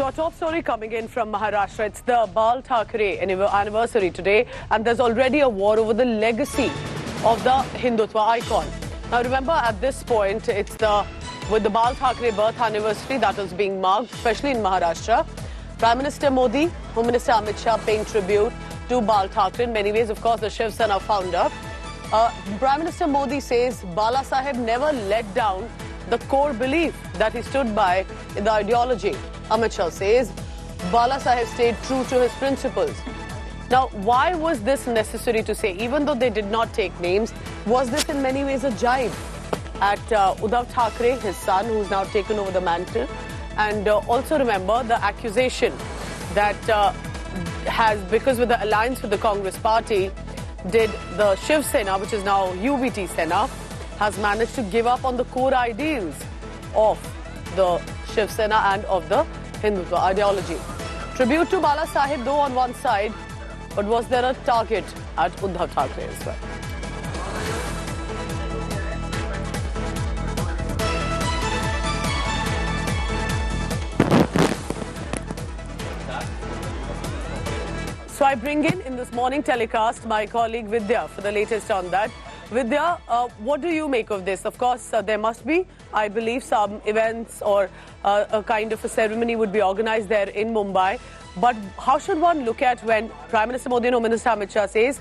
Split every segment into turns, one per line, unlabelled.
Your top story coming in from Maharashtra. It's the Bal Thackeray anniversary today, and there's already a war over the legacy of the Hindutva icon. Now remember, at this point, it's with the Bal Thackeray birth anniversary that is being marked, especially in Maharashtra. Prime Minister Modi, Home Minister Amit Shah paying tribute to Bal Thackeray. In many ways, of course, the Shiv Sena founder. Prime Minister Modi says Bala Saheb never let down the core belief that he stood by in the ideology. Amit Shah says Bala Saheb stayed true to his principles. Now, why was this necessary to say? Even though they did not take names, was this in many ways a jibe at Uddhav Thackeray, his son, who's now taken over the mantle? And also remember the accusation that because with the alliance with the Congress party, did the Shiv Sena, which is now UBT Sena, has managed to give up on the core ideals of the Shiv Sena and of the Hindutva ideology. Tribute to Bala Saheb, though, on one side, but was there a target at Uddhav Thackeray as well? So I bring in this morning telecast my colleague Vidya for the latest on that. Vidya, what do you make of this? Of course, there must be, I believe, some events or a kind of a ceremony would be organized there in Mumbai. But how should one look at when Prime Minister Modi and Home Minister Amit Shah says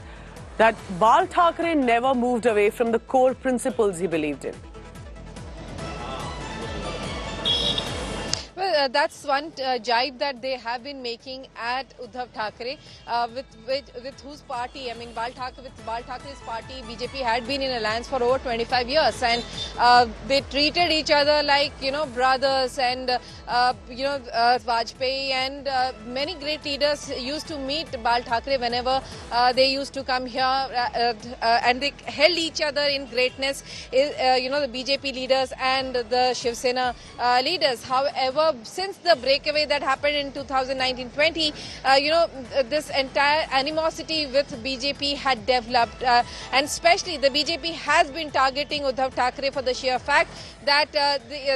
that Bal Thackeray never moved away from the core principles he believed in?
Well, that's one jibe that they have been making at Uddhav Thackeray, with whose party, I mean, Bal Thackeray's party, BJP had been in alliance for over 25 years, and they treated each other like, brothers, and, Vajpayee and many great leaders used to meet Bal Thackeray whenever they used to come here, and they held each other in greatness, the BJP leaders and the Shiv Sena leaders. However, since the breakaway that happened in 2019-20, this entire animosity with BJP had developed, and especially the BJP has been targeting Uddhav Thackeray for the sheer fact that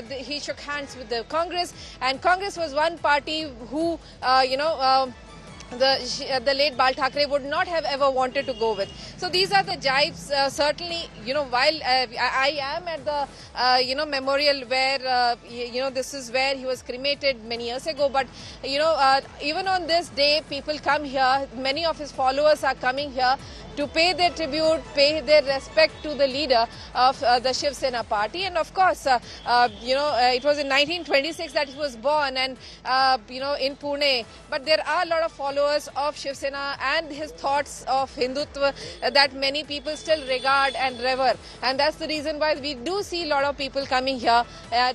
he shook hands with the Congress, and Congress was one party who, the late Bal Thackeray would not have ever wanted to go with. So these are the jibes. Certainly, while I am at the, memorial where, this is where he was cremated many years ago. But, even on this day, people come here. Many of his followers are coming here to pay their tribute, pay their respect to the leader of the Shiv Sena party. And of course, it was in 1926 that he was born, and, in Pune. But there are a lot of followers of Shiv Sena and his thoughts of Hindutva that many people still regard and revere. And that's the reason why we do see a lot of people coming here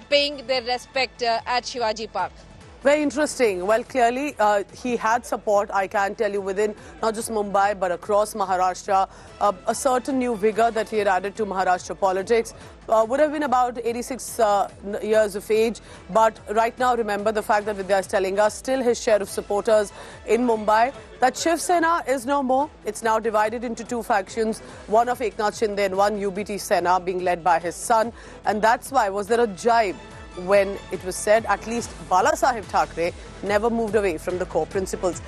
paying their respect at Shivaji Park.
Very interesting. Well, clearly, he had support, I can tell you, within not just Mumbai, but across Maharashtra. A certain new vigor that he had added to Maharashtra politics. Would have been about 86 years of age. But right now, remember the fact that Vidya is telling us, still his share of supporters in Mumbai. That Shiv Sena is no more. It's now divided into two factions, one of Eknath Shinde and one UBT Sena, being led by his son. And that's why, was there a jibe when it was said at least Bala Saheb Thackeray never moved away from the core principles?